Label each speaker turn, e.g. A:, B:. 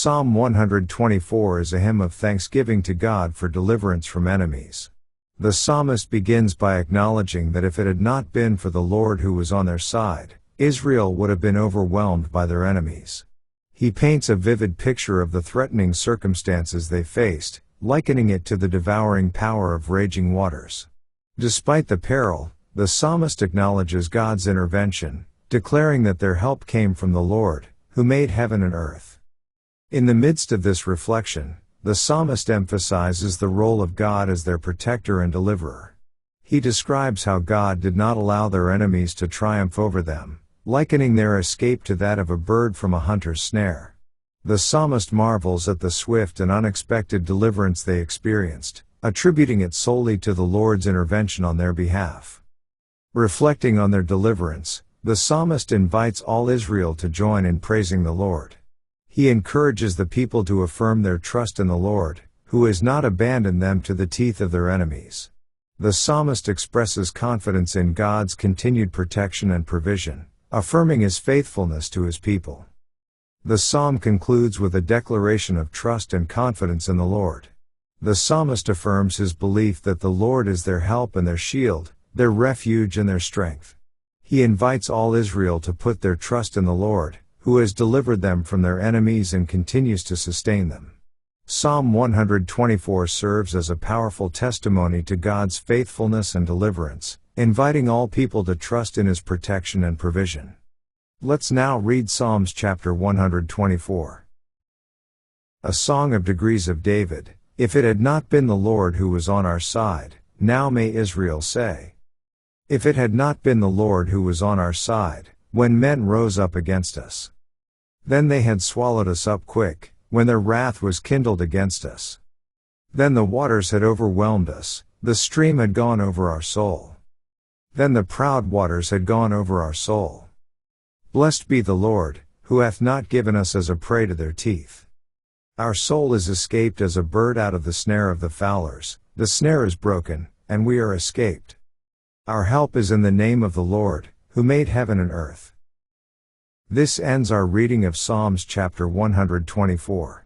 A: Psalm 124 is a hymn of thanksgiving to God for deliverance from enemies. The psalmist begins by acknowledging that if it had not been for the Lord who was on their side, Israel would have been overwhelmed by their enemies. He paints a vivid picture of the threatening circumstances they faced, likening it to the devouring power of raging waters. Despite the peril, the psalmist acknowledges God's intervention, declaring that their help came from the Lord, who made heaven and earth. In the midst of this reflection, the psalmist emphasizes the role of God as their protector and deliverer. He describes how God did not allow their enemies to triumph over them, likening their escape to that of a bird from a hunter's snare. The psalmist marvels at the swift and unexpected deliverance they experienced, attributing it solely to the Lord's intervention on their behalf. Reflecting on their deliverance, the psalmist invites all Israel to join in praising the Lord. He encourages the people to affirm their trust in the Lord, who has not abandoned them to the teeth of their enemies. The psalmist expresses confidence in God's continued protection and provision, affirming His faithfulness to His people. The psalm concludes with a declaration of trust and confidence in the Lord. The psalmist affirms his belief that the Lord is their help and their shield, their refuge and their strength. He invites all Israel to put their trust in the Lord, who has delivered them from their enemies and continues to sustain them. Psalm 124 serves as a powerful testimony to God's faithfulness and deliverance, inviting all people to trust in His protection and provision. Let's now read Psalms chapter 124. A Song of Degrees of David. If it had not been the Lord who was on our side, now may Israel say. If it had not been the Lord who was on our side, when men rose up against us. Then they had swallowed us up quick, when their wrath was kindled against us. Then the waters had overwhelmed us, the stream had gone over our soul. Then the proud waters had gone over our soul. Blessed be the Lord, who hath not given us as a prey to their teeth. Our soul is escaped as a bird out of the snare of the fowlers, the snare is broken, and we are escaped. Our help is in the name of the Lord, who made heaven and earth. This ends our reading of Psalms chapter 124.